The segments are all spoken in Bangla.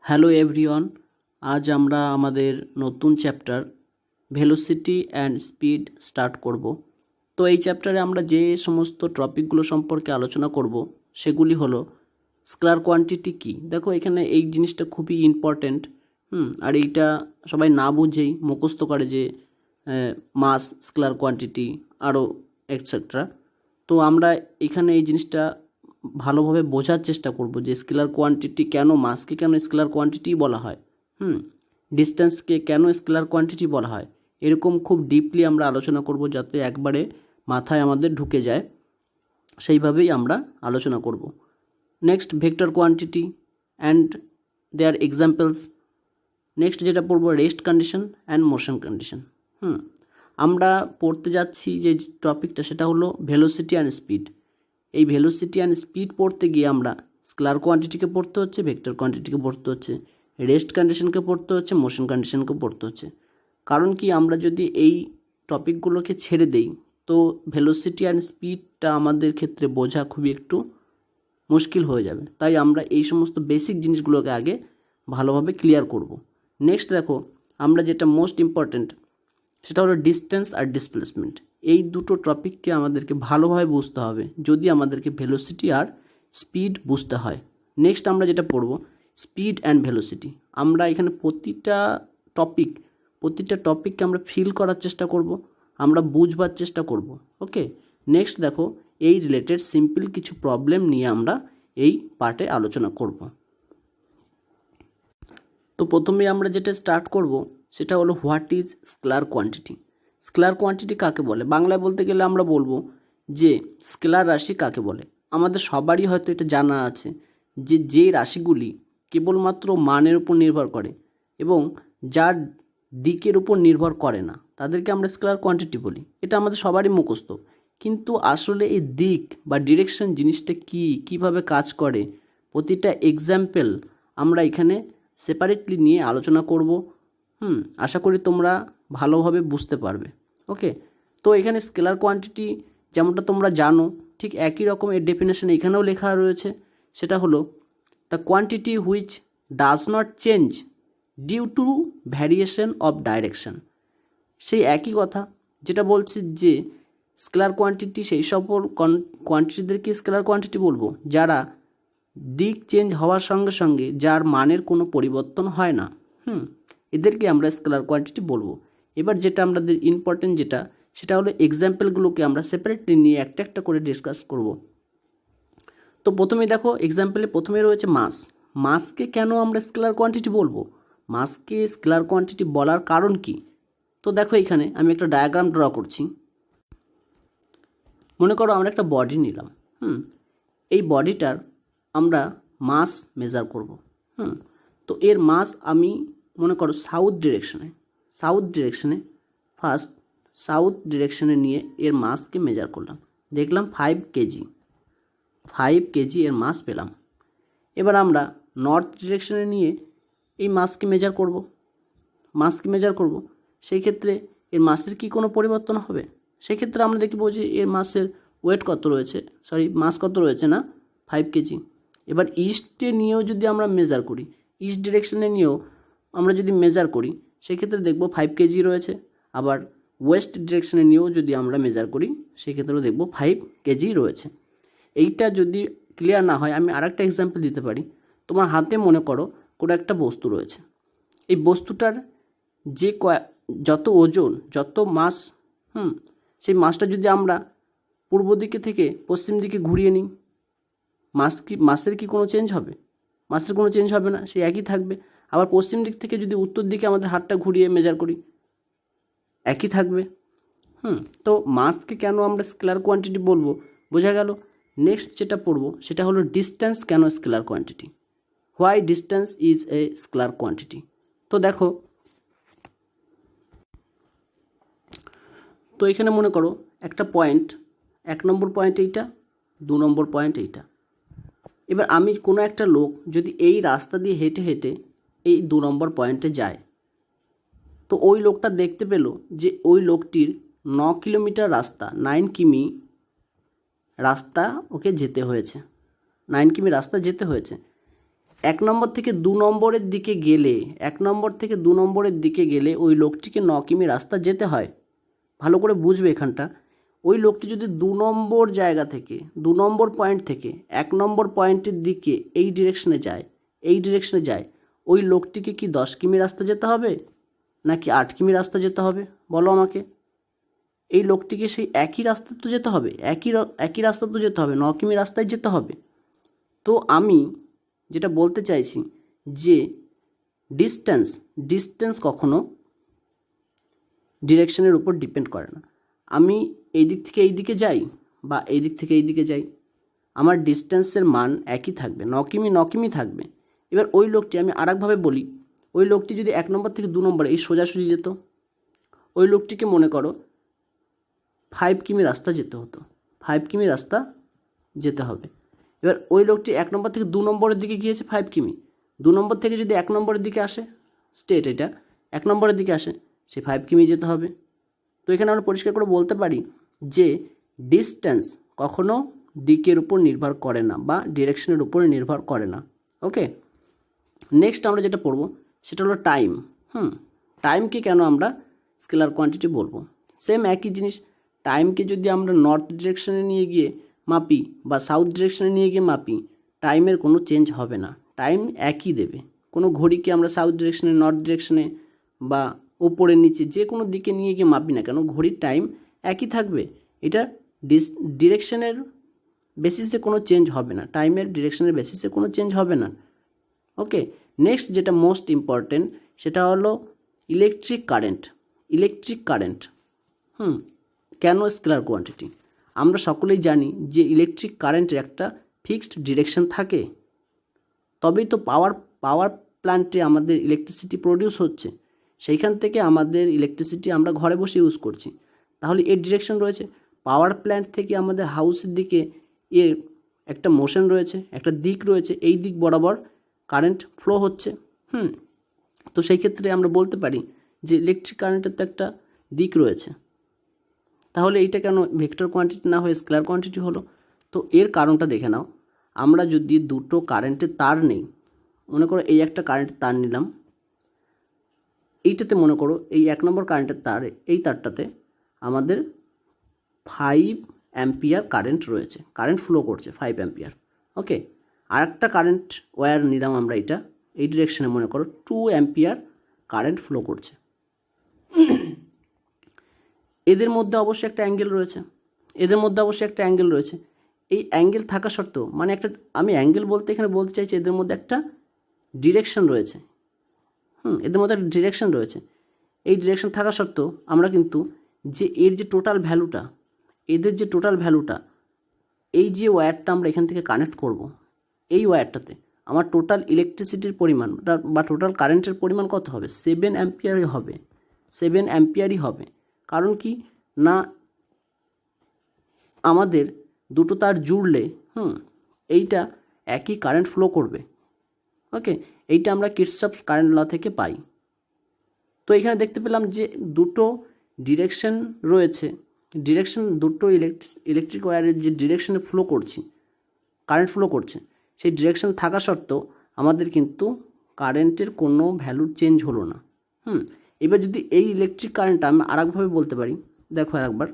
হ্যালো এভরিওয়ান, আজ আমরা আমাদের নতুন chapter velocity and speed start করব। তো এই চ্যাপ্টারে আমরা যে সমস্ত টপিকগুলো সম্পর্কে আলোচনা করব সেগুলি হলো স্কেলার কোয়ান্টিটি কী। দেখো এখানে এই জিনিসটা খুবই ইম্পর্ট্যান্ট। আর এইটা সবাই না বুঝেই মুখস্থ করে যে মাস, স্কেলার কোয়ান্টিটি আরও এটসেট্রা। তো আমরা এখানে এই জিনিসটা ভালোভাবে বোঝার চেষ্টা করব যে স্কেলার কোয়ান্টিটি কেন, মাসকে কেন স্কেলার কোয়ান্টিটি বলা হয়, ডিস্টেন্সকে কেন স্কেলার কোয়ান্টিটি বলা হয়, এরকম খুব ডিপলি আমরা আলোচনা করব যাতে একবারে মাথায় আমাদের ঢুকে যায়, সেইভাবেই আমরা আলোচনা করব। Next vector quantity and their examples. Next যেটা পড়বো rest condition and motion condition. আমরা পড়তে যাচ্ছি যে টপিকটা সেটা হলো ভেলোসিটি অ্যান্ড স্পিড। এই ভেলোসিটি অ্যান্ড স্পিড পড়তে গিয়ে আমরা স্কেলার কোয়ান্টিটিকে পড়তে হচ্ছে, ভেক্টর কোয়ান্টিটিকে পড়তে হচ্ছে, রেস্ট কন্ডিশনকে পড়তে হচ্ছে, মোশন কন্ডিশনকে পড়তে হচ্ছে। কারণ কি, আমরা যদি এই টপিকগুলোকে ছেড়ে দেই তো ভেলোসিটি অ্যান্ড স্পিডটা আমাদের ক্ষেত্রে বোঝা খুবই একটু মুশকিল হয়ে যাবে। তাই আমরা এই সমস্ত বেসিক জিনিসগুলোকে আগে ভালোভাবে ক্লিয়ার করব। নেক্সট দেখো, আমরা যেটা মোস্ট ইম্পর্ট্যান্ট সেটা হলো ডিস্টেন্স আর ডিসপ্লেসমেন্ট। এই দুটো টপিককে আমাদেরকে ভালোভাবে বুঝতে হবে যদি আমাদেরকে ভেলোসিটি আর স্পিড বুঝতে হয়। নেক্সট আমরা যেটা পড়ব স্পিড অ্যান্ড ভেলোসিটি। আমরা এখানে প্রতিটা টপিককে আমরা ফিল করার চেষ্টা করব, আমরা বুঝবার চেষ্টা করব। ওকে, নেক্সট দেখো এই রিলেটেড সিম্পল কিছু প্রবলেম নিয়ে আমরা এই পার্টে আলোচনা করব। তো প্রথমে আমরা যেটা স্টার্ট করব সেটা হলো what is scalar quantity. Scalar quantity কাকে বলে? বাংলায় বলতে গেলে আমরা বলবো যে স্কেলার রাশি কাকে বলে। আমাদের সবারই হয়তো এটা জানা আছে যে রাশিগুলি কেবলমাত্র মানের উপর নির্ভর করে এবং যার দিকের উপর নির্ভর করে না তাদেরকে আমরা স্কেলার কোয়ান্টিটি বলি। এটা আমাদের সবারই মুখস্থ, কিন্তু আসলে এই দিক বা ডিরেকশন জিনিসটা কীভাবে কাজ করে প্রতিটা এক্সাম্পল আমরা এখানে সেপারেটলি নিয়ে আলোচনা করব। আশা করি তোমরা ভালোভাবে বুঝতে পারবে। ওকে, তো এখানে স্কেলার কোয়ান্টিটি যেমনটা তোমরা জানো ঠিক একই রকম এর ডেফিনেশন এখানেও লেখা রয়েছে। সেটা হলো the quantity which does not change due to variation of direction. সেই একই কথা যেটা বলছে যে স্কেলার কোয়ান্টিটি সেই সব কোয়ান্টিটিদেরকে স্কেলার কোয়ান্টিটি বলবো যারা দিক চেঞ্জ হওয়ার সঙ্গে সঙ্গে যার মানের কোনো পরিবর্তন হয় না, এদেরকে আমরা স্কেলার কোয়ান্টিটি বলবো। এবার যেটা আমাদের ইম্পর্টেন্ট সেটা হলো এক্সাম্পলগুলোকে আমরা সেপারেটলি নিয়ে একটা একটা করে ডিসকাস করব। তো প্রথমে দেখো এক্সাম্পলে প্রথমে রয়েছে মাস। মাসকে কেন আমরা স্কেলার কোয়ান্টিটি বলবো, মাসকে স্কেলার কোয়ান্টিটি বলার কারণ কি? তো দেখো এখানে আমি একটা ডায়াগ্রাম ড্র করছি। মনে করো আমরা একটা বডি নিলাম। এই বডিটার আমরা মাস মেজার করব। তো এর মাস আমি মনে করো সাউথ ডিরেকশনে ফার্স্ট সাউথ ডিরেকশনে নিয়ে এর মাসকে মেজার করলাম, দেখলাম 5 কেজি এর মাস পেলাম। এবার আমরা নর্থ ডিরেকশনে নিয়ে এই মাসকে মেজার করব। সেই ক্ষেত্রে এর মাসের কি কোনো পরিবর্তন হবে? সেই ক্ষেত্রে আমরা দেখব যে এর মাসের ওয়েট কত রয়েছে, মাস কত রয়েছে না 5 কেজি। এবার ইস্টে নিয়েও যদি আমরা মেজার করি, ইস্ট ডিরেকশনে নিয়েও আমরা যদি মেজার করি সেক্ষেত্রে দেখব 5 কেজি রয়েছে। আবার ওয়েস্ট ডিরেকশনে নিয়েও যদি আমরা মেজার করি সেক্ষেত্রেও দেখব 5 কেজি রয়েছে। এইটা যদি ক্লিয়ার না হয় আমি আরেকটা এক্সাম্পল দিতে পারি। তোমার হাতে মনে করো কোনো একটা বস্তু রয়েছে, এই বস্তুটার যে যত ওজন, যত মাস, সেই মাসটা যদি আমরা পূর্ব দিকে থেকে পশ্চিম দিকে ঘুরিয়ে নিই, মাসের কি কোনো চেঞ্জ হবে? মাসের কোনো চেঞ্জ হবে না, সেই একই থাকবে। আবার পশ্চিম দিক থেকে যদি উত্তর দিকে আমাদের হাতটা ঘুরিয়ে মেজার করি একই থাকবে। তো মাসকে কেন আমরা স্কেলার কোয়ান্টিটি বলবো বোঝা গেল। নেক্সট যেটা পড়বো সেটা হলো ডিস্টেন্স কেন scalar quantity, why distance is a scalar quantity. তো দেখো, তো এখানে মনে করো একটা পয়েন্ট, 1 নম্বর পয়েন্ট এইটা, 2 নম্বর পয়েন্ট এইটা। এবার আমি কোনো একটা লোক যদি এই রাস্তা দিয়ে হেঁটে হেঁটে এই 2 নম্বর পয়েন্টে যায়, তো ওই লোকটা দেখতে পেল যে ওই লোকটির 9 কিলোমিটার রাস্তা, 9 কিমি রাস্তা ওকে যেতে হয়েছে, 9 কিমি রাস্তা যেতে হয়েছে। 1 নম্বর থেকে 2 নম্বরের দিকে গেলে 1 নম্বর থেকে 2 নম্বরের দিকে গেলে ওই লোকটিকে 9 কিমি রাস্তা যেতে হয়। ভালো করে বুঝবে এখানটা। ওই লোকটি যদি 2 নম্বর জায়গা থেকে 2 নম্বর পয়েন্ট থেকে 1 নম্বর পয়েন্টের দিকে এই ডিরেকশনে যায়, ওই লোকটিকে কি 10 কিমি রাস্তা যেতে হবে নাকি 8 কিমি রাস্তা যেতে হবে বলো আমাকে? এই লোকটিকে সেই একই রাস্তা তো যেতে হবে, একই রাস্তা তো যেতে হবে, 9 কিমি রাস্তায় যেতে হবে। তো আমি যেটা বলতে চাইছি যে ডিস্টেন্স কখনো ডিরেকশনের উপর ডিপেন্ড করে না। আমি এই দিক থেকে এই দিকে যাই বা এই দিক থেকে এই দিকে যাই, আমার ডিস্টেন্সের মান একই থাকবে, 9 কিমি থাকবে। এবার ওই লোকটি, আমি আরেকভাবে বলি, ওই লোকটি যদি 1 নম্বর থেকে 2 নম্বরে এই সোজাসুজি যেত, ওই লোকটিকে মনে করো 5 কিমি রাস্তা যেতে হতো, 5 কিমি রাস্তা যেতে হবে। এবার ওই লোকটি 1 নম্বর থেকে 2 নম্বরের দিকে গিয়েছে 5 কিমি, 2 নম্বর থেকে যদি 1 নম্বরের দিকে আসে, স্টেট এটা 1 নম্বরের দিকে আসে, সে 5 কিমি যেতে হবে। তো এখানে আমরা পরিষ্কার করে বলতে পারি যে ডিস্টেন্স কখনো দিকের উপর নির্ভর করে না বা ডিরেকশনের উপর নির্ভর করে না। ওকে, নেক্সট আমরা যেটা পড়বো সেটা হলো টাইম। টাইমকে কেন আমরা স্কেলার কোয়ান্টিটি বলবো? সেম একই জিনিস, টাইমকে যদি আমরা নর্থ ডিরেকশনে নিয়ে গিয়ে মাপি বা সাউথ ডিরেকশনে নিয়ে গিয়ে মাপি, টাইমের কোনো চেঞ্জ হবে না, টাইম একই দেবে। কোনো ঘড়িকে আমরা সাউথ ডিরেকশনে, নর্থ ডিরেকশনে বা উপরে নিচে যে কোনো দিকে নিয়ে গিয়ে মাপি না কেন, ঘড়ির টাইম একই থাকবে। এটা ডিরেকশনের বেসিসে কোনো চেঞ্জ হবে না, টাইমের ডিরেকশনের বেসিসে কোনো চেঞ্জ হবে না। ওকে, নেক্সট যেটা মোস্ট ইম্পর্টেন্ট সেটা হলো ইলেকট্রিক কারেন্ট। কেন স্কেলার কোয়ান্টিটি? আমরা সকলেই জানি যে ইলেকট্রিক কারেন্টের একটা ফিক্সড ডিরেকশন থাকে, তবেই তো পাওয়ার প্ল্যান্টে আমাদের ইলেকট্রিসিটি প্রডিউস হচ্ছে, সেইখান থেকে আমাদের ইলেকট্রিসিটি আমরা ঘরে বসে ইউজ করছি। তাহলে এর ডিরেকশন রয়েছে, পাওয়ার প্ল্যান্ট থেকে আমাদের হাউসের দিকে এর একটা মোশন রয়েছে, একটা দিক রয়েছে, এই দিক বরাবর কারেন্ট ফ্লো হচ্ছে। তো সেই ক্ষেত্রে আমরা বলতে পারি যে ইলেকট্রিক কারেন্টের তো একটা দিক রয়েছে। তাহলে এইটা কেন ভেক্টর কোয়ান্টিটি না হয়ে স্কেলার কোয়ান্টিটি হলো? তো এর কারণটা দেখে নাও। আমরা যদি দুটো কারেন্টের তার নেই, মনে করো এই একটা কারেন্টের তার নিলাম, এইটাতে মনে করো এই 1 নম্বর কারেন্টের তার, এই তারটাতে আমাদের 5 অ্যাম্পিয়ার কারেন্ট রয়েছে, কারেন্ট ফ্লো করছে 5 অ্যাম্পিয়ার। ওকে, আর একটা কারেন্ট ওয়্যার নিলাম আমরা, এই ডিরেকশনে মনে করো 2 অ্যাম্পিয়ার কারেন্ট ফ্লো করছে। এদের মধ্যে অবশ্যই একটা অ্যাঙ্গেল রয়েছে, এই অ্যাঙ্গেল থাকা সত্ত্বেও, মানে একটা, আমি অ্যাঙ্গেল বলতে এখানে বলতে চাইছি এদের মধ্যে একটা ডিরেকশন রয়েছে। এই ডিরেকশন থাকা সত্ত্বেও আমরা কিন্তু যে এর যে টোটাল ভ্যালুটা, এদের যে টোটাল ভ্যালুটা, এই যে ওয়্যারটা আমরা এখান থেকে কানেক্ট করব, এই ওয়্যারটাতে আমার টোটাল ইলেকট্রিসিটির পরিমাণ বা টোটাল কারেন্টের পরিমাণ কত হবে? 7 অ্যাম্পিয়ারই হবে। কারণ কি না, আমাদের দুটো তার জুড়লে এইটা একই কারেন্ট ফ্লো করবে। ওকে, এইটা আমরা কিরচফ কারেন্ট ল থেকে পাই। তো এখানে দেখতে পেলাম যে দুটো ডিরেকশন রয়েছে, দুটো ইলেকট্রিক ওয়্যারের যে ডিরেকশনে কারেন্ট ফ্লো করছে, সেই ডিরেকশন থাকা সত্ত্বেও আমাদের কিন্তু কারেন্টের কোনো ভ্যালু চেঞ্জ হলো না। এবার যদি এই ইলেকট্রিক কারেন্টটা আমি আরেকভাবে বলতে পারি, দেখো আরেকবার,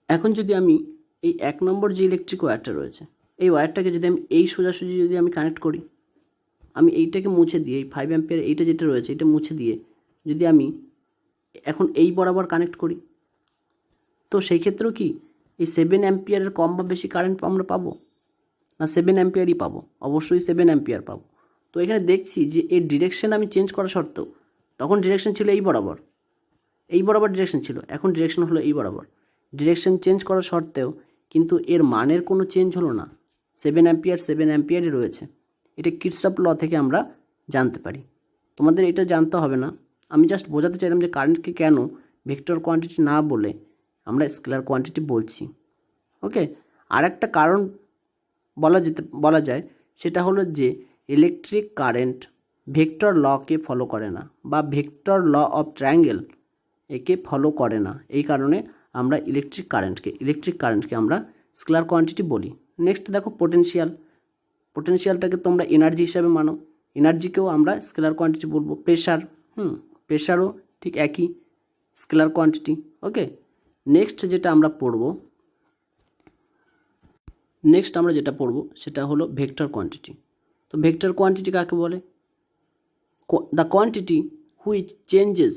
এখন যদি আমি এই 1 নম্বর যে ইলেকট্রিক ওয়্যারটা রয়েছে, এই ওয়্যারটাকে যদি আমি এই সোজাসুজি যদি আমি কানেক্ট করি, আমি এইটাকে মুছে দিয়ে, এই 5 অ্যাম্পিয়ার এইটা যেটা রয়েছে এটা মুছে দিয়ে যদি আমি এখন এই বরাবর কানেক্ট করি, তো সেই ক্ষেত্রেও কি এই 7 অ্যাম্পিয়ারের কম বা বেশি কারেন্ট আমরা পাবো না? 7 অ্যাম্পিয়ারই পাবো, অবশ্যই 7 অ্যাম্পিয়ার পাবো। তো এখানে দেখছি যে এর ডিরেকশন আমি চেঞ্জ করা সত্ত্বেও, তখন ডিরেকশন ছিল এই বরাবর ডিরেকশন ছিল, এখন ডিরেকশন হলো এই বরাবর। ডিরেকশন চেঞ্জ করা সত্ত্বেও কিন্তু এর মানের কোনো চেঞ্জ হলো না, 7 অ্যাম্পিয়ারই রয়েছে। এটা কিরচফ ল থেকে আমরা জানতে পারি। তোমাদের এটা জানতে হবে না, আমি জাস্ট বোঝাতে চাইলাম যে কারেন্টকে কেন ভেক্টর কোয়ান্টিটি না বলে আমরা স্কেলার কোয়ান্টিটি বলছি। ওকে, আর একটা কারণ বলা যায়, সেটা হলো যে ইলেকট্রিক কারেন্ট ভেক্টর লকে ফলো করে না বা ভেক্টর ল অফ ট্রায়াঙ্গেল একে ফলো করে না। এই কারণে আমরা ইলেকট্রিক কারেন্টকে আমরা স্কেলার কোয়ান্টিটি বলি। নেক্সট দেখো পোটেনশিয়ালটাকে তোমরা এনার্জি হিসাবে মানো, এনার্জিকেও আমরা স্কেলার কোয়ান্টিটি বলবো। প্রেশার, প্রেশারও ঠিক একই স্কেলার কোয়ান্টিটি। ওকে, নেক্সট যেটা পড়বো সেটা হলো ভেক্টর কোয়ান্টিটি। তো ভেক্টর কোয়ান্টিটি কাকে বলে? The quantity which changes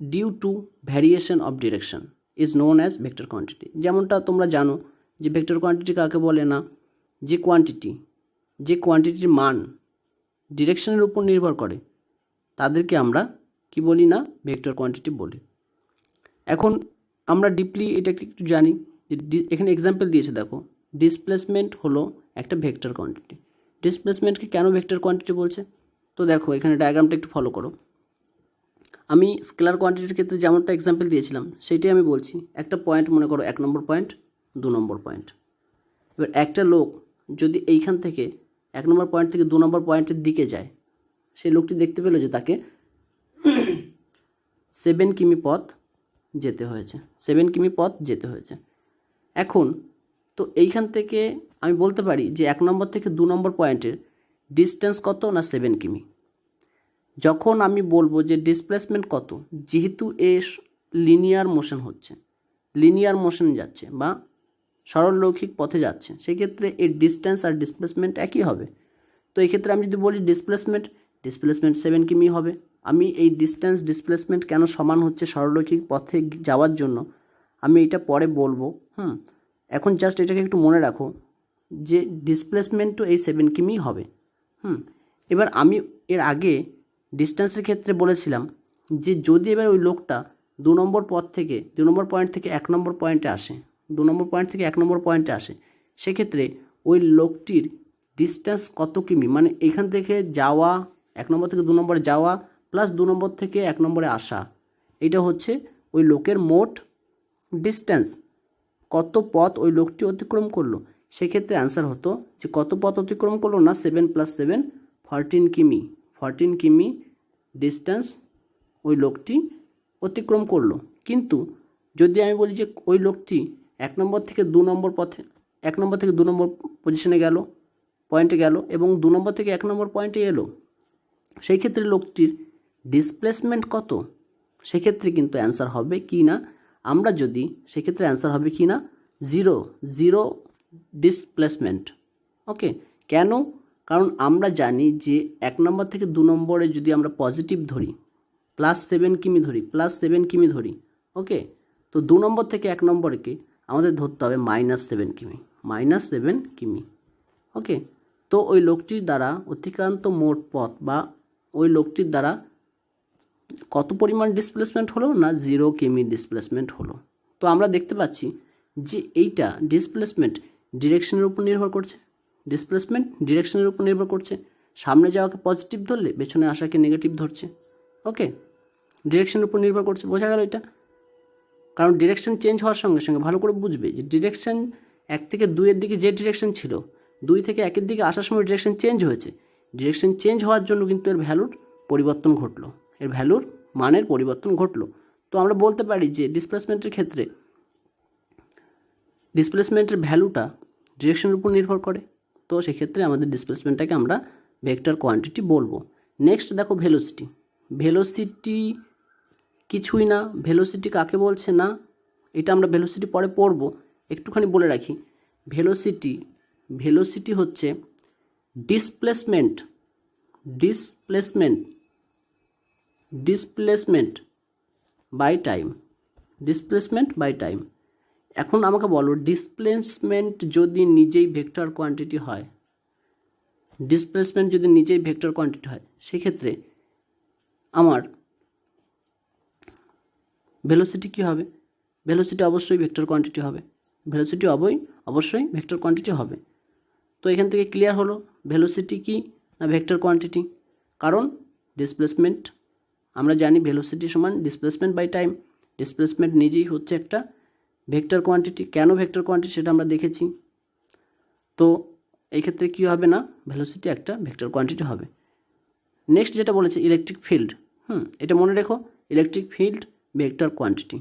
due to variation of direction is known as vector quantity. যেমনটা তোমরা জানো যে ভেক্টর কোয়ান্টিটি কাকে বলে না, যে কোয়ান্টিটির মান ডিরেকশনের উপর নির্ভর করে তাদেরকে আমরা কি বলি না, ভেক্টর কোয়ান্টিটি বলি। এখন আমরা ডিপলি এটাকে একটু জানি যে এখানে এক্সাম্পল দিয়েছে, দেখো ডিসপ্লেসমেন্ট হলো একটা ভেক্টর কোয়ান্টিটি। ডিসপ্লেসমেন্টকে কেন ভেক্টর কোয়ান্টিটি বলছে? তো দেখো এখানে ডায়াগ্রামটা একটু ফলো করো। আমি স্কেলার কোয়ান্টিটির ক্ষেত্রে যেমনটা এক্সাম্পল দিয়েছিলাম সেইটাই আমি বলছি। একটা পয়েন্ট মনে করো 1 নম্বর পয়েন্ট, 2 নম্বর পয়েন্ট। এবার একটা লোক যদি এইখান থেকে 1 নম্বর পয়েন্ট থেকে 2 নম্বর পয়েন্টের দিকে যায়, সেই লোকটি দেখতে পেল যে তাকে 7 কিমি পথ যেতে হয়েছে। এখন তো এইখান থেকে আমি বলতে পারি যে 1 নম্বর থেকে 2 নম্বর পয়েন্টের ডিস্টেন্স কত না 7 কিমি। যখন আমি বলবো যে ডিসপ্লেসমেন্ট কত, যেহেতু এ লিনিয়ার মোশন যাচ্ছে বা সরলরৈখিক পথে যাচ্ছে, সেক্ষেত্রে এর ডিস্টেন্স আর ডিসপ্লেসমেন্ট একই হবে। তো এই ক্ষেত্রে আমি যদি বলি ডিসপ্লেসমেন্ট 7 কিমি হবে। আমি এই ডিসপ্লেসমেন্ট কেন সমান হচ্ছে সরলরৈখিক পথে যাওয়ার জন্য আমি এটা পরে বলবো। এখন জাস্ট এটাকে একটু মনে রাখো যে ডিসপ্লেসমেন্টও এই 7 কিমি হবে। এবার আমি এর আগে ডিস্টেন্সের ক্ষেত্রে বলেছিলাম যে যদি এবার ওই লোকটা 2 নম্বর পয়েন্ট থেকে 1 নম্বর পয়েন্টে আসে, সেক্ষেত্রে ওই লোকটির ডিস্টেন্স কত কিমি, মানে এখান থেকে যাওয়া 1 নম্বর থেকে 2 নম্বরে যাওয়া প্লাস 2 নম্বর থেকে 1 নম্বরে আসা, এটা হচ্ছে ওই লোকের মোট ডিস্টেন্স। কত পথ ওই লোকটি অতিক্রম করলো, সেক্ষেত্রে অ্যান্সার হতো যে কত পথ অতিক্রম করলো না 7 + 7 14 কিমি ডিস্টেন্স ওই লোকটি অতিক্রম করলো। কিন্তু যদি আমি বলি যে ওই লোকটি 1 নম্বর থেকে 2 নম্বর পজিশনে পয়েন্টে গেল এবং 2 নম্বর থেকে 1 নম্বর পয়েন্টে এলো, সেই ক্ষেত্রে লোকটির ডিসপ্লেসমেন্ট কত? সেক্ষেত্রে কিন্তু অ্যান্সার হবে কি না, জিরো ডিসপ্লেসমেন্ট। ওকে, কেন? কারণ আমরা জানি যে 1 নম্বর থেকে 2 নম্বরে যদি আমরা পজিটিভ ধরি +7 কিমি ধরি, ওকে, তো 2 নম্বর থেকে 1 নম্বরকে আমাদের ধরতে হবে -7 কিমি। ওকে, তো ওই লোকটির দ্বারা অতিক্রান্ত মোট পথ বা ওই লোকটির দ্বারা কত পরিমাণ ডিসপ্লেসমেন্ট হলো না 0 কিমি ডিসপ্লেসমেন্ট হলো। তো আমরা দেখতে পাচ্ছি যে এইটা ডিসপ্লেসমেন্ট ডিরেকশনের উপর নির্ভর করছে। সামনে যাওয়াকে পজিটিভ ধরলে পেছনে আসাকে নেগেটিভ ধরছে। ওকে, ডিরেকশনের উপর নির্ভর করছে, বোঝা গেল এটা? কারণ ডিরেকশন চেঞ্জ হওয়ার সঙ্গে সঙ্গে ভালো করে বুঝবে যে ডিরেকশন 1 থেকে 2 এর দিকে যে ডিরেকশন ছিল, 2 থেকে 1 এর দিকে আসার সময় ডিরেকশন চেঞ্জ হয়েছে। ডিরেকশন চেঞ্জ হওয়ার জন্য কিন্তু এর ভ্যালুর পরিবর্তন ঘটলো, এর ভ্যালুর মানের পরিবর্তন ঘটলো। তো আমরা বলতে পারি যে ডিসপ্লেসমেন্টের ক্ষেত্রে ডিসপ্লেসমেন্টের ভ্যালুটা ডিরেকশনের উপর নির্ভর করে। তো সেক্ষেত্রে আমাদের ডিসপ্লেসমেন্টটাকে আমরা ভেক্টর কোয়ান্টিটি বলবো। নেক্সট দেখো ভেলোসিটি কিছুই না। ভেলোসিটি কাকে বলছে না, এটা আমরা ভেলোসিটি পরে পড়বো, একটুখানি বলে রাখি। ভেলোসিটি হচ্ছে ডিসপ্লেসমেন্ট বাই টাইম। এখন আমাকে বলো, ডিসপ্লেসমেন্ট যদি নিজেই ভেক্টর কোয়ান্টিটি হয়, সেক্ষেত্রে আমার ভেলোসিটি কী হবে? ভেলোসিটি অবশ্যই ভেক্টর কোয়ান্টিটি হবে। তো এখান থেকে ক্লিয়ার হলো ভেলোসিটি কি না ভেক্টর কোয়ান্টিটি। কারণ ডিসপ্লেসমেন্ট আমরা জানি ভেলোসিটি সমান ডিসপ্লেসমেন্ট বাই টাইম। ডিসপ্লেসমেন্ট নিজেই হচ্ছে একটা ভেক্টর কোয়ান্টিটি। কেন ভেক্টর কোয়ান্টিটি সেটা আমরা দেখেছি। তো এই ক্ষেত্রে কী হবে না, ভেলোসিটি একটা ভেক্টর কোয়ান্টিটি হবে। নেক্সট যেটা বলেছে ইলেকট্রিক ফিল্ড, এটা মনে রেখো, ইলেকট্রিক ফিল্ড ভেক্টর কোয়ান্টিটি।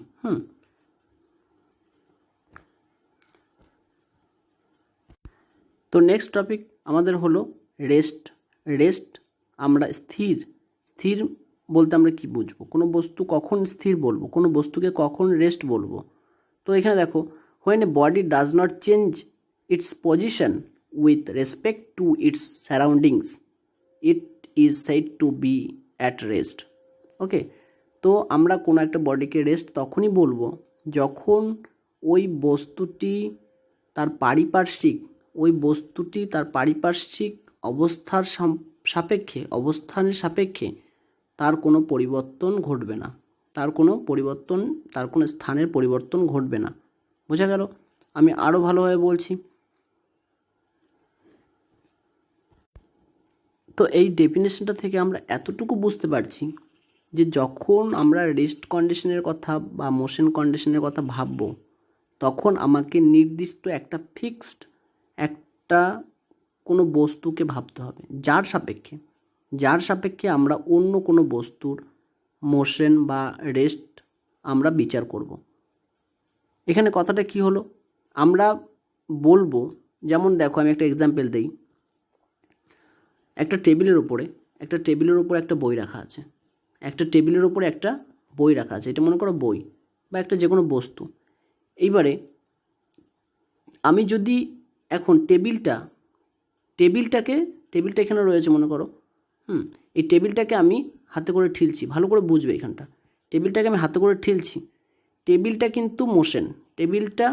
তো নেক্সট টপিক আমাদের হলো রেস্ট। রেস্ট আমরা স্থির, স্থির বলতে আমরা কি বুঝবো? কোনো বস্তু কখন স্থির বলবো, কোনো বস্তুকে কখন রেস্ট বলবো? তো এখানে দেখো, when a body does not change its position with respect to its surroundings, it is said to be at rest. ওকে, তো আমরা কোনো একটা বডিকে রেস্ট তখনই বলবো যখন ওই বস্তুটি তার পারিপার্শ্বিক, ওই বস্তুটি তার পারিপার্শ্বিক অবস্থানের সাপেক্ষে তার কোনো পরিবর্তন ঘটবে না, তার কোনো স্থানের পরিবর্তন ঘটবে না। বোঝা গেল? আমি আরও ভালোভাবে বলছি। তো এই ডেফিনেশনটা থেকে আমরা এতটুকু বুঝতে পারছি যে যখন আমরা রেস্ট কন্ডিশনের কথা বা মোশন কন্ডিশনের কথা ভাববো, তখন আমাকে নির্দিষ্ট একটা ফিক্সড একটা কোনো বস্তুকে ভাবতে হবে, যার সাপেক্ষে আমরা অন্য কোনো বস্তুর মোশন বা রেস্ট আমরা বিচার করব। এখানে কথাটা কি হলো, আমরা বলবো, যেমন দেখো আমি একটা এক্সাম্পল দিই। একটা টেবিলের উপরে একটা বই রাখা আছে, এটা মনে করো বই বা একটা যে কোনো বস্তু। এইবারে আমি যদি এখন টেবিলটা এখানে রয়েছে মনে করো, এই টেবিলটাকে আমি হাতে করে ঠেলছি, ভালো করে বুঝবে এখানটা। টেবিলটাকে আমি হাতে করে ঠেলছি, টেবিলটা কিন্তু মোশন, টেবিলটা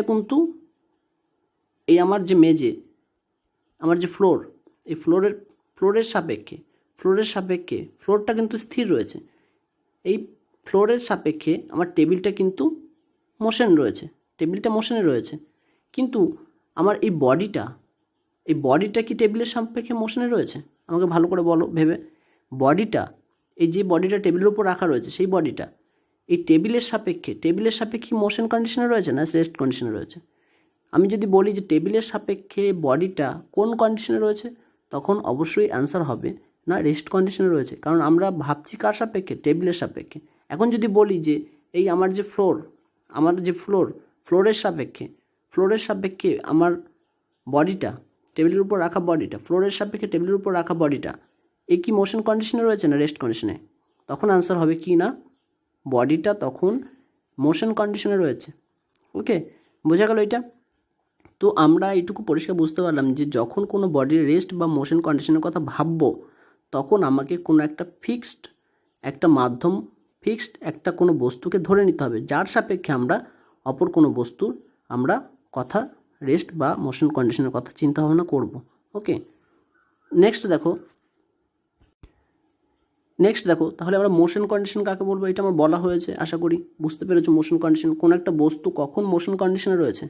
কিন্তু এই আমার যে মেজে, আমার যে ফ্লোর, এই ফ্লোরের সাপেক্ষে ফ্লোরটা কিন্তু স্থির রয়েছে, এই ফ্লোরের সাপেক্ষে আমার টেবিলটা কিন্তু মোশনে রয়েছে। কিন্তু আমার এই বডিটা কি টেবিলের সাপেক্ষে মোশনে রয়েছে? আমাকে ভালো করে বলো ভেবে। এই যে বডিটা টেবিলের উপর রাখা রয়েছে, সেই বডিটা এই টেবিলের সাপেক্ষে মোশন কন্ডিশনে রয়েছে না রেস্ট কন্ডিশনে রয়েছে? আমি যদি বলি যে টেবিলের সাপেক্ষে বডিটা কোন কন্ডিশনে রয়েছে, তখন অবশ্যই অ্যান্সার হবে না রেস্ট কন্ডিশনে রয়েছে, কারণ আমরা ভাবছি কার সাপেক্ষে? টেবিলের সাপেক্ষে। এখন যদি বলি যে এই আমার যে ফ্লোরের সাপেক্ষে আমার বডিটা, টেবিলের উপর রাখা বডিটা, ফ্লোরের সাপেক্ষে টেবিলের উপর রাখা বডিটা, এই কি মোশন কন্ডিশনে রয়েছে না রেস্ট কন্ডিশনে? তখন আনসার হবে কি না, বডিটা তখন মোশন কন্ডিশনে রয়েছে। ওকে, বোঝা গেল এটা? তো আমরা এইটুকু পরিষ্কার বুঝতে পারলাম যে যখন কোনো বডির রেস্ট বা মোশন কন্ডিশনের কথা ভাববো, তখন আমাকে কোনো একটা ফিক্সড একটা কোনো বস্তুকে ধরে নিতে হবে, যার সাপেক্ষে আমরা অপর কোনো বস্তুর আমরা কথা রেস্ট বা মোশন কন্ডিশনের কথা চিন্তা ভাবনা করব। ওকে, নেক্সট দেখো তাহলে আমরা মোশন কন্ডিশন কাকে বলবো, এটা আমার বলা হয়েছে, আশা করি বুঝতে পেরেছো। মোশন কন্ডিশন, কোনো একটা বস্তু কখন মোশন কন্ডিশনে রয়েছে,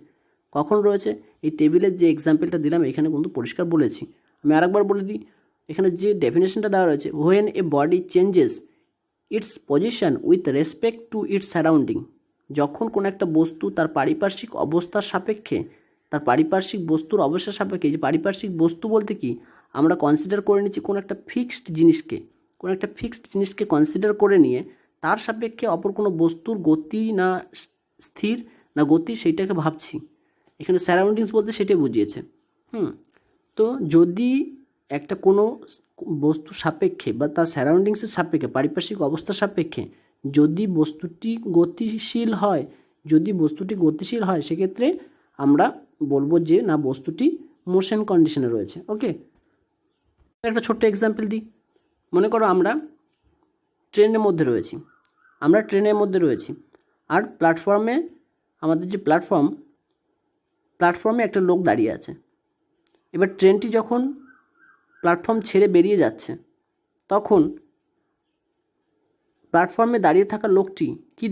এই টেবিলের যে এক্সাম্পলটা দিলাম এখানে কিন্তু পরিষ্কার বলেছি। আমি আরেকবার বলে দিই, এখানে যে ডেফিনেশনটা দেওয়া রয়েছে, when a body changes it's position with respect to its surrounding, যখন কোনো একটা বস্তু তার পারিপার্শ্বিক অবস্থার সাপেক্ষে, যে পারিপার্শ্বিক বস্তু বলতে কি, আমরা কনসিডার করে নিচ্ছি কোনো একটা ফিক্সড জিনিসকে কনসিডার করে নিয়ে তার সাপেক্ষে অপর কোনো বস্তুর গতি না স্থির না গতি সেইটাকে ভাবছি। এখানে সারাউন্ডিংস বলতে সেটাই বুঝিয়েছে। তো যদি একটা কোনো বস্তু সাপেক্ষে বা তার সারাউন্ডিংসের সাপেক্ষে, পারিপার্শ্বিক অবস্থার সাপেক্ষে যদি বস্তুটি গতিশীল হয়, সেক্ষেত্রে আমরা বলবো যে না, বস্তুটি মোশন কন্ডিশনে রয়েছে। ওকে, একটা ছোট্ট এক্সাম্পল দিই। মনে করো আমরা ট্রেনের মধ্যে রয়েছি, আর প্ল্যাটফর্মে, আমাদের যে প্ল্যাটফর্মে একটা লোক দাঁড়িয়ে আছে। এবার ট্রেনটি যখন প্ল্যাটফর্ম ছেড়ে বেরিয়ে যাচ্ছে, তখন প্ল্যাটফর্মে দাঁড়িয়ে থাকা লোকটি কি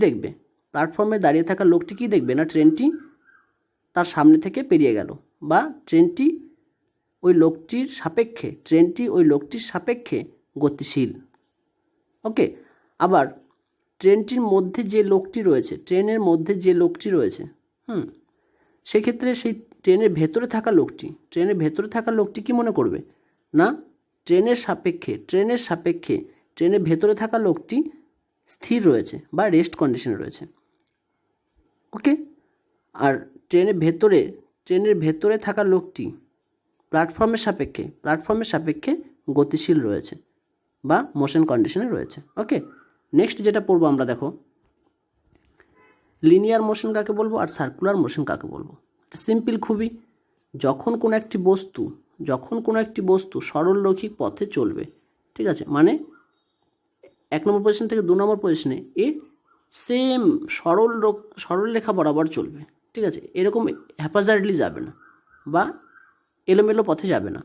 দেখবে? না ট্রেনটি তার সামনে থেকে পেরিয়ে গেল, বা ট্রেনটি ওই লোকটির সাপেক্ষে গতিশীল। ওকে, আবার ট্রেনের মধ্যে যে লোকটি রয়েছে, সেক্ষেত্রে সেই ট্রেনের ভেতরে থাকা লোকটি কি মনে করবে? না, ট্রেনের ভেতরে থাকা লোকটি স্থির রয়েছে বা রেস্ট কন্ডিশনে রয়েছে। ওকে, আর ট্রেনের ভেতরে ট্রেনের ভেতরে থাকা লোকটি প্ল্যাটফর্মের সাপেক্ষে গতিশীল রয়েছে বা মোশন কন্ডিশনে রয়েছে। ওকে, নেক্সট যেটা পড়বো আমরা, দেখো লিনিয়ার মোশন কাকে বলবো আর সার্কুলার মোশন কাকে বলবো। সিম্পল খুবই, যখন কোনো একটি বস্তু সরলরৈখিক পথে চলবে, ঠিক আছে, মানে 1 নম্বর পজিশন থেকে 2 নম্বর পজিশনে এ সেম সরল রেখা বরাবর চলবে, ঠিক আছে, এরকম হ্যাপাজার্ডলি যাবে না বা এলোমেলো পথে যাবে না,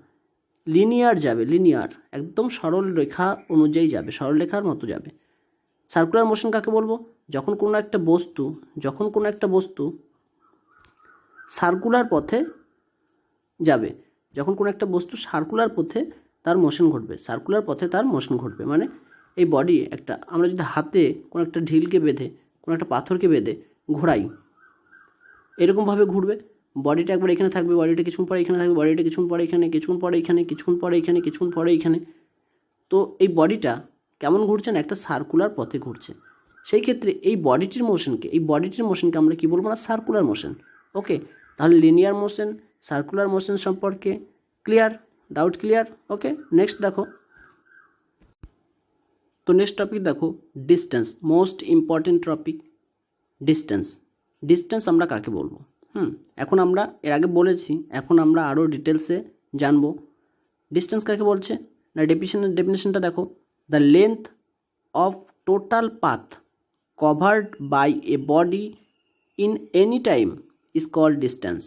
লিনিয়ার একদম সরল রেখা অনুযায়ী যাবে, সরল রেখার মতো যাবে। সার্কুলার মোশন কাকে বলবো, যখন কোনো একটা বস্তু সার্কুলার পথে যাবে, যখন কোনো একটা বস্তু সার্কুলার পথে তার মোশন ঘটবে, মানে এই বডি একটা, আমরা যদি হাতে কোনো একটা ঢিলকে বেঁধে, কোনো একটা পাথরকে বেঁধে ঘোরাই, এরকমভাবে ঘুরবে। বডিটা একবার এখানে থাকবে, বডিটা কিছুক্ষণ পরে এখানে থাকবে, বডিটা কিছুক্ষণ পরে এখানে, কিছুক্ষণ পরে এখানে, কিছুক্ষণ পরে এখানে, কিছুক্ষণ পরে এখানে। তো এই বডিটা কেমন ঘুরছে না, একটা সার্কুলার পথে ঘুরছে। সেই ক্ষেত্রে এই বডিটির মোশনকে আমরা কি বলবো না, সার্কুলার মোশন। ওকে, তাহলে লিনিয়ার মোশন, সার্কুলার মোশন সম্পর্কে clear, doubt clear? Okay, next দেখো, তো নেক্সট টপিক দেখো distance, most important topic distance আমরা কাকে বলবো। এখন আমরা এর আগে বলেছি, এখন আমরা আরও ডিটেলসে জানবো ডিস্টেন্স কাকে বলছে না। ডেফিনেশনটা দেখো, the length of total path covered by a body in any time is called distance.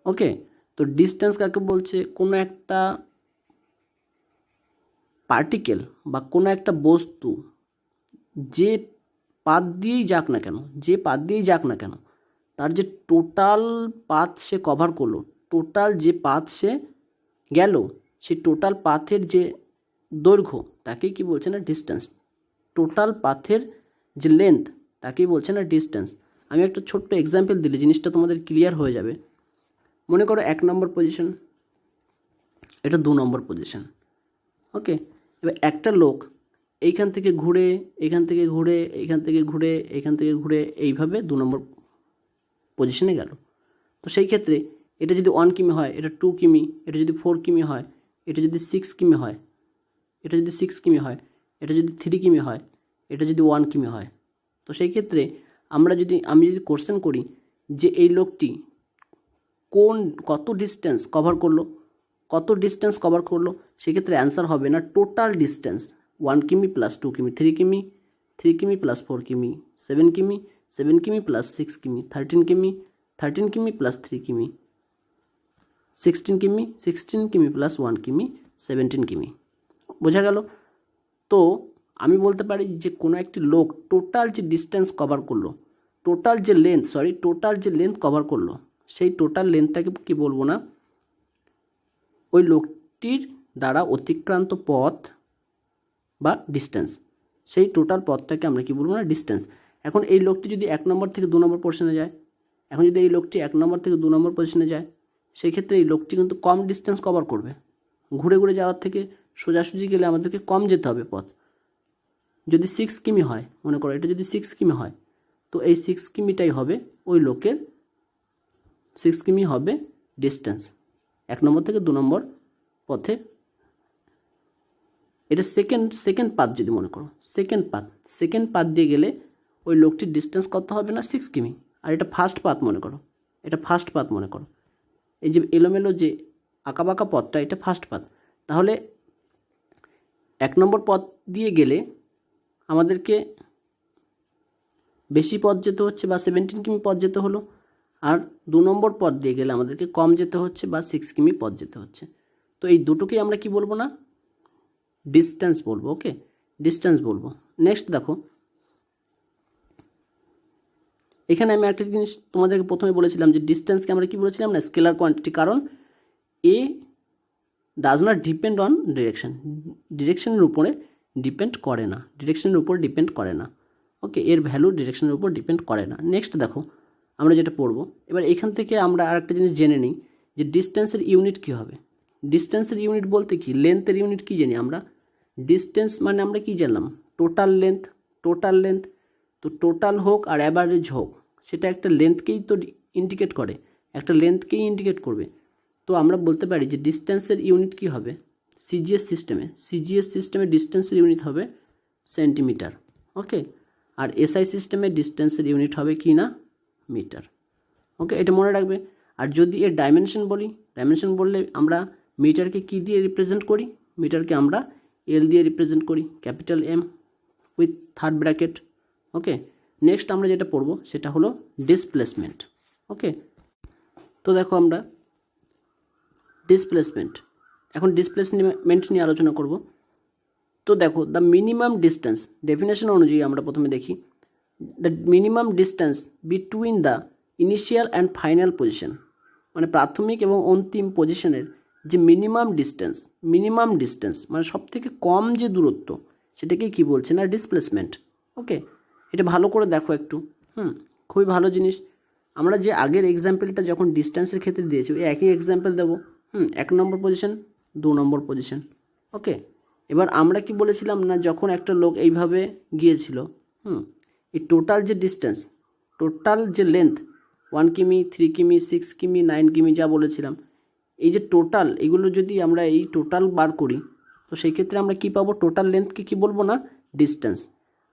Okay, তো ডিস্টেন্স কাকে বলছে, কোনো একটা পার্টিকেল বা কোনো একটা বস্তু যে পাথ দিয়েই যাক না কেন, তার যে টোটাল পাথ সে কভার করলো, টোটাল যে পাথ সে গেল, সেই টোটাল পাথের যে দৈর্ঘ্য তাকেই কি বলছে না, ডিস্টেন্স। টোটাল পাথের যে লেন্থ তাকেই বলছে না ডিস্টেন্স। আমি একটা ছোট্ট এক্সাম্পল দিলে জিনিসটা তোমাদের ক্লিয়ার হয়ে যাবে। মনে করো 1 নম্বর পজিশন, এটা 2 নম্বর পজিশন। ওকে, এবার একটা লোক এইখান থেকে ঘুরে এইভাবে 2 নম্বর পজিশনে গেল। তো সেই ক্ষেত্রে এটা যদি 1 কিমি হয়, এটা 2 কিমি, এটা যদি 4 কিমি হয়, এটা যদি 6 কিমি হয়, এটা যদি 3 কিমি হয়, এটা যদি 1 কিমি হয়, তো সেই ক্ষেত্রে আমি যদি কোশ্চেন করি যে এই লোকটি কত ডিস্টেন্স কভার করলো, সেক্ষেত্রে অ্যান্সার হবে না টোটাল ডিস্টেন্স 1 কিমি প্লাস 2 কিমি, 3 কিমি প্লাস 4 কিমি, 7 কিমি প্লাস 6 কিমি, 13 কিমি প্লাস 3 কিমি, 16 কিমি প্লাস 1 কিমি, 17 কিমি। বোঝা গেল? তো আমি বলতে পারি যে কোনো একটি লোক টোটাল যে ডিস্টেন্স কভার করলো, টোটাল যে লেন্থ কভার করলো, সেই টোটাল লেন্থটাকে কি বলবো না, ওই লোকটির দ্বারা অতিক্রান্ত পথ বা ডিস্টেন্স, সেই টোটাল পথটাকে আমরা কি বলবো না, ডিস্টেন্স। এখন এই লোকটি যদি 1 নম্বর থেকে 2 নম্বর পজিশনে যায়, সেই ক্ষেত্রে এই লোকটি কিন্তু কম ডিস্টেন্স কভার করবে। ঘুরে যাওয়ার থেকে সোজাসুজি গেলে আমাদেরকে কম যেতে হবে পথ। যদি 6 কিমি হয়, মনে করো এটা যদি 6 কিমি হয়, তো এই 6 কিমিটাই হবে ওই লোকের 6 কিমি হবে ডিস্টেন্স 1 নম্বর থেকে 2 নম্বর পথে। এটা সেকেন্ড পাথ, যদি মনে করো সেকেন্ড পাথ দিয়ে গেলে ওই লোকটির ডিস্টেন্স কত হবে না, 6 কিমি। আর এটা ফার্স্ট পাথ মনে করো, এই যে এলোমেলো যে আঁকাবাঁকা পথটা, এটা ফার্স্ট পাথ। তাহলে 1 নম্বর পথ দিয়ে গেলে আমাদেরকে বেশি পথ যেতে হচ্ছে বা 17 কিমি পথ যেতে হলো, আর 2 নম্বর পথ দিয়ে গেলে আমাদেরকে কম যেতে হচ্ছে বা 6 কিমি পথ যেতে হচ্ছে। তো এই দুটোকেই আমরা কি বলবো না, ডিস্টেন্স বলবো। ওকে, ডিস্টেন্স বলবো। নেক্সট দেখো, এখানে আমি একটা জিনিস তোমাদেরকে প্রথমে বলেছিলাম যে ডিস্টেন্সকে আমরা কি বলেছিলাম না, স্কেলার কোয়ান্টিটি, কারণ এ ডাজ নট ডিপেন্ড অন ডিরেকশনের উপরে ডিপেন্ড করে না। ওকে, এর ভ্যালু ডিরেকশনের উপর ডিপেন্ড করে না। নেক্সট দেখো আমরা যেটা পড়বো, এবার এখান থেকে আমরা আরেকটা জিনিস জেনে নিই যে ডিস্টেন্সের ইউনিট কী হবে। ডিস্টেন্সের ইউনিট বলতে কি, লেন্থের ইউনিট কি জানি আমরা, ডিস্টেন্স মানে আমরা কি জানলাম, টোটাল লেন্থ। তো টোটাল হোক আর অ্যাভারেজ হোক, সেটা একটা লেন্থকেই তো ইন্ডিকেট করে। একটা লেন্থকেই ইন্ডিকেট করবে। তো আমরা বলতে পারি যে ডিস্টেন্সের ইউনিট কি হবে, সিজিএস সিস্টেমে ডিস্টেন্সের ইউনিট হবে সেন্টিমিটার। ওকে, আর এসআই সিস্টেমে ডিস্টেন্সের ইউনিট হবে কি না, মিটার। ওকে, এটা মনে রাখবে। আর যদি এর ডাইমেনশন বললে আমরা মিটারকে কি দিয়ে রিপ্রেজেন্ট করি, মিটারকে আমরা এল দিয়ে রিপ্রেজেন্ট করি, capital M with third bracket. Okay, next আমরা যেটা পড়বো সেটা হলো ডিসপ্লেসমেন্ট। ওকে, তো দেখো আমরা এখন ডিসপ্লেসমেন্ট নিয়ে আলোচনা করব। তো দেখো দ্য মিনিমাম ডিস্টেন্স, ডেফিনেশন অনুযায়ী আমরা প্রথমে দেখি the minimum distance between the initial and final position, মানে প্রাথমিক এবং অন্তিম পজিশনের যে মিনিমাম ডিস্টেন্স মানে সব থেকে কম যে দূরত্ব, সেটাকে কি বলছে না, ডিসপ্লেসমেন্ট। ওকে, এটা ভালো করে দেখো একটু, খুবই ভালো জিনিস। আমরা যে আগের এক্সাম্পলটা যখন ডিস্টেন্সের ক্ষেত্রে দিয়েছি ওই একই এক্সাম্পল দেবো। 1 নম্বর পজিশন, 2 নম্বর পজিশন। ওকে, এবার আমরা কি বলেছিলাম না, যখন একটা লোক এইভাবে গিয়েছিল, এই টোটাল যে ডিস্টেন্স, টোটাল যে লেন্থ 1 কিমি, 3 কিমি, 6 কিমি, 9 কিমি যা বলেছিলাম, এই যে টোটাল, এগুলো যদি আমরা এই টোটাল বার করি তো সেই ক্ষেত্রে আমরা কি পাবো, টোটাল লেন্থকে কি বলবো না, ডিস্টেন্স।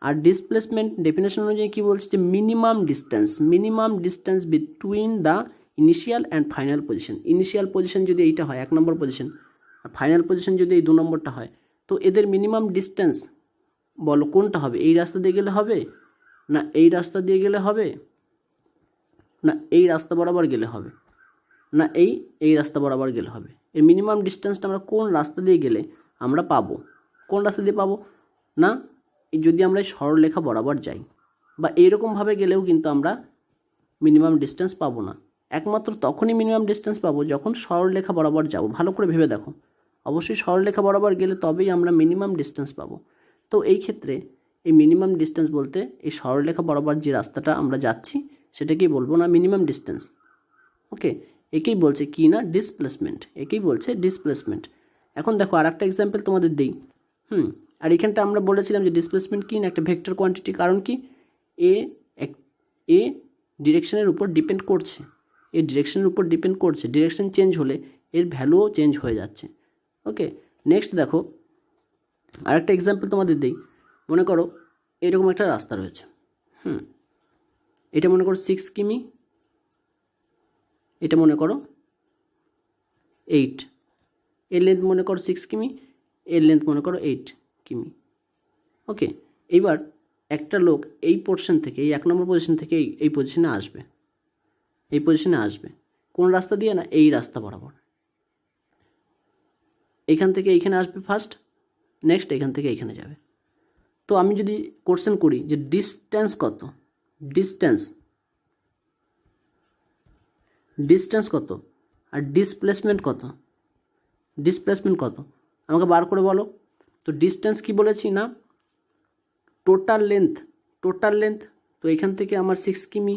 আর ডিসপ্লেসমেন্ট ডেফিনেশন অনুযায়ী কী বলছে, যে minimum distance between the initial and final position. Initial position যদি এইটা হয় 1 নম্বর পজিশন, আর ফাইনাল পজিশন যদি এই 2 নম্বরটা হয়, তো এদের মিনিমাম ডিস্টেন্স বলো কোনটা হবে, এই রাস্তা দিয়ে গেলে হবে না এই রাস্তা দিয়ে গেলে হবে, না এই রাস্তা বরাবর গেলে হবে, না এই রাস্তা বরাবর গেলে হবে। এর মিনিমাম ডিস্টেন্সটা আমরা কোন রাস্তা দিয়ে গেলে আমরা পাবো, কোন রাস্তা দিয়ে পাবো না, যদি আমরা সরলরেখা বরাবর যাই বা এইরকমভাবে গেলেও কিন্তু আমরা মিনিমাম ডিস্টেন্স পাবো না। একমাত্র তখনই মিনিমাম ডিস্টেন্স পাবো যখন সরলরেখা বরাবর যাব। ভালো করে ভেবে দেখো, অবশ্যই সরলরেখা বরাবর গেলে তবেই আমরা মিনিমাম ডিস্টেন্স পাবো। তো এই ক্ষেত্রে এই মিনিমাম ডিস্টেন্স বলতে এই সরলরেখা বরাবর যে রাস্তাটা আমরা যাচ্ছি সেটাকেই বলবো না মিনিমাম ডিস্টেন্স। ওকে, একেই বলছে কি না, ডিসপ্লেসমেন্ট। এখন দেখো আর একটা এক্সাম্পল তোমাদের দিই। আর এখানটা আমরা বলেছিলাম যে ডিসপ্লেসমেন্ট কি না, একটা ভেক্টর কোয়ান্টিটি। কারণ কি, এ ডিরেকশনের উপর ডিপেন্ড করছে, ডিরেকশন চেঞ্জ হলে এর ভ্যালুও চেঞ্জ হয়ে যাচ্ছে। ওকে, নেক্সট দেখো আরেকটা এক্সাম্পল তোমাদের দিই। মনে করো এরকম একটা রাস্তা রয়েছে, এটা মনে করো 6 কিমি, এটা মনে করো 8, এর লেন্থ মনে করো 6 কিমি, এর লেন্থ মনে করো 8 কিমি। ওকে, এইবার একটা লোক এই পোর্শন থেকে, এই 1 নম্বর পজিশন থেকে এই পজিশনে আসবে, কোন রাস্তা দিয়ে না, এই রাস্তা বরাবর। এখান থেকে এইখানে আসবে ফার্স্ট, নেক্সট এখান থেকে এইখানে যাবে। তো আমি যদি কোশ্চেন করি যে ডিস্টেন্স কত, ডিস্টেন্স কত আর ডিসপ্লেসমেন্ট কত, আমাকে বার করে বলো। তো ডিস্টেন্স কি বলেছি না, টোটাল লেন্থ। তো এখান থেকে আমার 6 কিমি,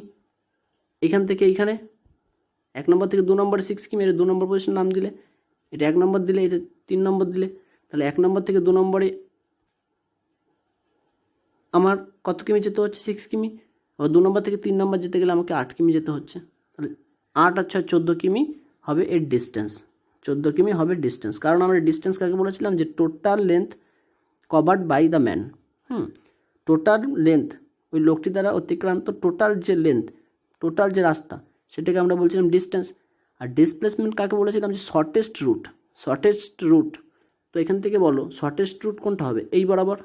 এখান থেকে এইখানে 1 নম্বর থেকে 2 নম্বরে 6 কিমি, এটা 2 নম্বর পজিশন নাম দিলে, এটা 1 নম্বর দিলে, এটা 3 নম্বর দিলে, তাহলে 1 নম্বর থেকে 2 নম্বরে আমার কত কিমি যেতে হচ্ছে, 6 কিমি। আবার 2 নম্বর থেকে 3 নম্বর যেতে গেলে আমাকে 8 কিমি যেতে হচ্ছে। তাহলে 8 আর 6 14 কিমি হবে এর ডিস্টেন্স, 14 কিমি হবে ডিস্টেন্স। কারণ আমরা ডিস্টেন্স কাকে বলেছিলাম, যে total length covered by the man. Total length ওই লোকটি দ্বারা অতিক্রান্ত টোটাল যে লেন্থ, টোটাল যে রাস্তা, সেটাকে আমরা বলছিলাম ডিস্টেন্স। আর ডিসপ্লেসমেন্ট কাকে বলেছিলাম, যে শর্টেস্ট রুট। তো এখান থেকে বলো শর্টেস্ট রুট কোনটা হবে, এই বরাবর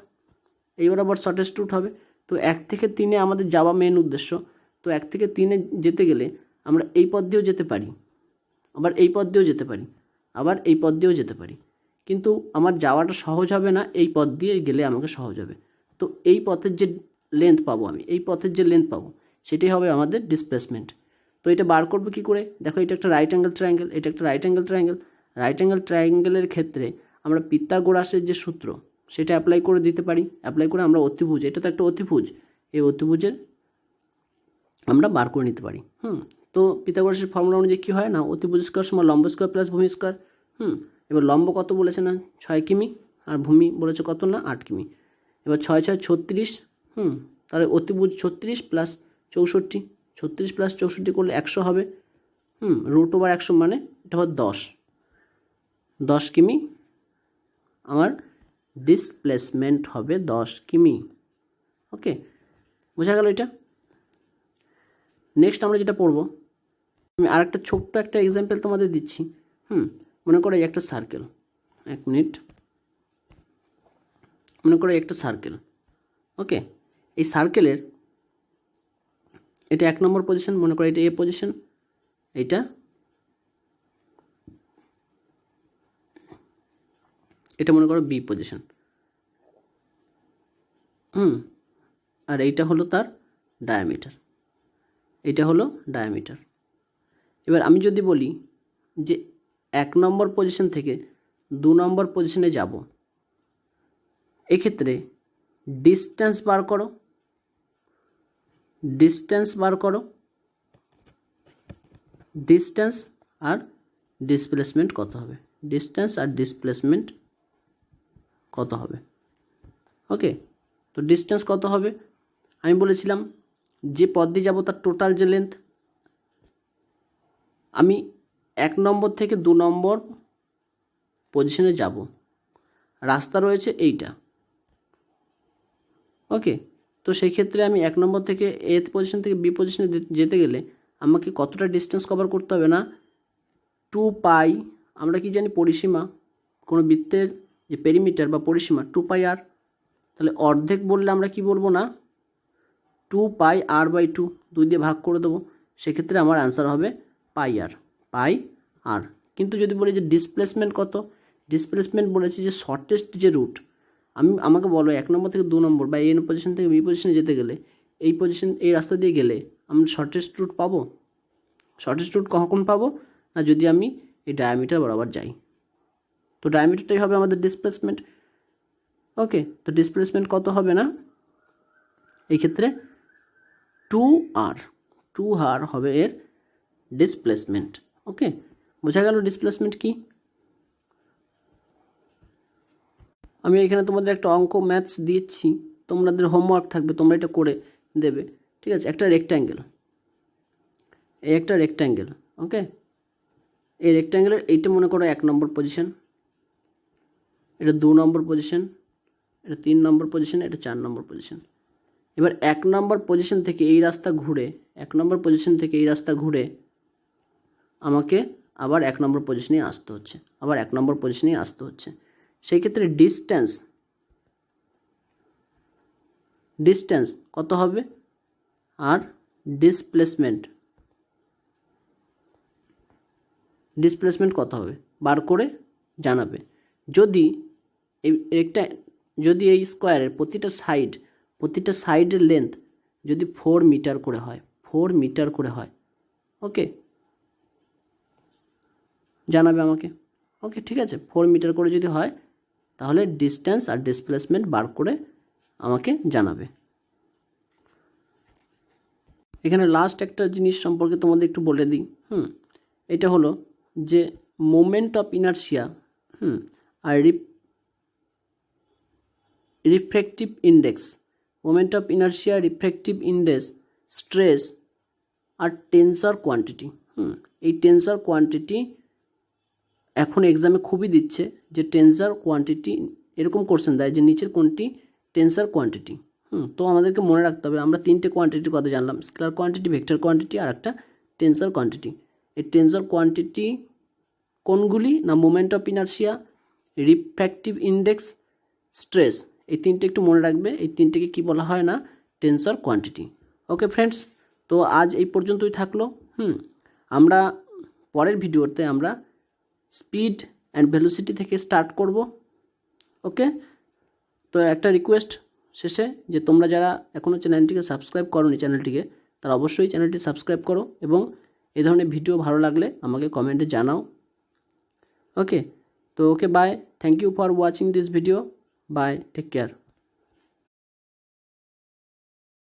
শর্টেস্ট রুট হবে। তো 1 থেকে 3-এ আমাদের যাওয়া মেন উদ্দেশ্য। তো 1 থেকে 3-এ যেতে গেলে আমরা এই পথ দিয়েও যেতে পারি, আবার এই পথ দিয়েও যেতে পারি, কিন্তু আমার যাওয়াটা সহজ হবে না, এই পথ দিয়ে গেলে আমাকে সহজ হবে। তো এই পথের যে লেন্থ পাবো সেটাই হবে আমাদের ডিসপ্লেসমেন্ট। তো এটা বার করবো কি করে, দেখো এটা একটা রাইট অ্যাঙ্গেল ট্রায়াঙ্গেলের ক্ষেত্রে আমরা পিথাগোরাসের যে সূত্র সেটা অ্যাপ্লাই করে দিতে পারি। অ্যাপ্লাই করে আমরা অতিভুজ, এটা তো একটা অতিভুজ, এই অতিভুজের আমরা বার করে নিতে পারি। তো পিথাগোরাসের ফর্মুলা অনুযায়ী কী হয় না, অতিভুজ স্কোয়ার সমান লম্ব স্কোয়ার প্লাস ভূমি স্কোয়ার। এবার লম্ব কত বলেছে না, 6 কিমি, আর ভূমি বলেছে কত না, 8 কিমি। এবার 6 6 36, তাহলে অতিভুজ 36 প্লাস 64, 36 প্লাস 64 করলে 100 হবে। √100 মানে এটা হবে 10 কিমি। আমার ডিসপ্লেসমেন্ট হবে 10 কিমি। ওকে, বোঝা গেল এটা। নেক্সট আমরা যেটা পড়বো, আমি আরেকটা ছোট্ট একটা এক্সাম্পল তোমাদের দিচ্ছি। মনে করো একটা সার্কেল, 1 মিনিট, মনে করো একটা সার্কেল। ওকে, এই সার্কেলের এটা 1 নম্বর পজিশন, মনে করো এটা এ পজিশন, এটা মনে করো বি পজিশন। আর এইটা হলো তার ডায়ামিটার, এটা হলো ডায়ামিটার। এবার আমি যদি বলি যে 1 নম্বর পজিশন থেকে 2 নম্বর পজিশনে যাব, এক্ষেত্রে ডিস্টেন্স বার করো, ডিস্টেন্স আর ডিসপ্লেসমেন্ট কত হবে, ডিস্টেন্স আর ডিসপ্লেসমেন্ট কত হবে। ওকে, তো ডিস্টেন্স কত হবে, আমি বলেছিলাম যে পথ দিয়ে যাবো তার টোটাল যে লেন্থ, আমি 1 নম্বর থেকে 2 নম্বর পজিশনে যাব, রাস্তা রয়েছে এইটা। ওকে, তো সেই ক্ষেত্রে আমি 1 নম্বর থেকে এ পজিশন থেকে বি পজিশনে যেতে গেলে আমাকে কতটা ডিস্টেন্স কভার করতে হবে না, 2 পাই, আমরা কি জানি পরিসীমা, কোনো বৃত্তের যে পেরিমিটার বা পরিসীমা 2 পাই আর, তাহলে অর্ধেক বললে আমরা কি বলবো না 2 পাই r/2, 2 দিয়ে ভাগ করে দেবো, সেক্ষেত্রে আমার অ্যান্সার হবে পাই আর। কিন্তু যদি বলি যে ডিসপ্লেসমেন্ট কত, ডিসপ্লেসমেন্ট বলেছি যে শর্টেস্ট যে রুট, আমাকে বলো 1 নম্বর থেকে 2 নম্বর বা এ পজিশন থেকে বি পজিশনে যেতে গেলে এই রাস্তা দিয়ে গেলে আমরা শর্টেস্ট রুট পাবো। শর্টেস্ট রুট কখন পাবো না, যদি আমি এই ডায়ামিটার বরাবর যাই, তো ডায়ামিটারটাই হবে আমাদের ডিসপ্লেসমেন্ট। ওকে, তো ডিসপ্লেসমেন্ট কত হবে না, এই ক্ষেত্রে 2r হবে এর ডিসপ্লেসমেন্ট। ওকে, বোঝা গেল ডিসপ্লেসমেন্ট কি। আমি এখানে তোমাদের একটা অঙ্ক ম্যাথস দিয়েছি, তোমাদের হোমওয়ার্ক থাকবে, তোমরা এটা করে দেবে। ঠিক আছে, একটা রেক্ট্যাঙ্গেল, এই একটা রেক্ট্যাঙ্গেল। ওকে, এই রেক্ট্যাঙ্গেলের এইটা মনে করো 1 নম্বর পজিশন, এটা 2 নম্বর পজিশন, এটা 3 নম্বর পজিশন, এটা 4 নম্বর পজিশন। এবার 1 নম্বর পজিশন থেকে এই রাস্তা ঘুরে, 1 নম্বর পজিশন থেকে এই রাস্তা ঘুরে আমাকে আবার 1 নম্বর পজিশনে আসতে হচ্ছে, আবার 1 নম্বর পজিশনে আসতে হচ্ছে। সেই ক্ষেত্রে ডিস্টেন্স কত হবে আর ডিসপ্লেসমেন্ট কত হবে বার করে জানাবে। যদি এই স্কোয়ারের প্রতিটা সাইডের লেন্থ যদি 4 মিটার করে হয়, ওকে, জানাবে আমাকে। ওকে, ঠিক আছে, 4 মিটার করে যদি হয় তাহলে ডিস্টেন্স আর ডিসপ্লেসমেন্ট বার করে আমাকে জানাবে। এখানে লাস্ট একটা জিনিস সম্পর্কে তোমাদের একটু বলে দিই। এটা হলো যে মোমেন্ট অফ ইনার্শিয়া আর refractive index, moment of inertia, refractive index, stress আর টেনসর কোয়ান্টিটি। এই টেনসর কোয়ান্টিটি এখন এক্সামে খুবই দিচ্ছে, যে টেনসর কোয়ান্টিটি এরকম কোশ্চেন দেয় যে নিচের কোনটি টেনসর কোয়ান্টিটি। তো আমাদেরকে মনে রাখতে হবে, আমরা 3টে কোয়ান্টিটির কথা জানলাম, স্কেলার কোয়ান্টিটি, ভেক্টর কোয়ান্টিটি আর একটা টেনসর কোয়ান্টিটি। এই টেনসর কোয়ান্টিটি কোনগুলি না, moment of inertia, refractive index, stress, এই 3টে একটু মনে রাখবে। এই 3টেকে কি বলা হয় না, টেনসর কোয়ান্টিটি। ওকে ফ্রেন্ডস, তো আজ এই পর্যন্তই থাকলো। আমরা পরের ভিডিওতে আমরা স্পিড অ্যান্ড ভেলোসিটি থেকে স্টার্ট করব। ওকে, তো একটা রিকোয়েস্ট শেষে, যে তোমরা যারা এখনও চ্যানেলটিকে সাবস্ক্রাইব করোনি তারা অবশ্যই চ্যানেলটি সাবস্ক্রাইব করো, এবং এই ধরনের ভিডিও ভালো লাগলে আমাকে কমেন্টে জানাও। ওকে, তো okay, bye, thank you for watching this video, bye, take care.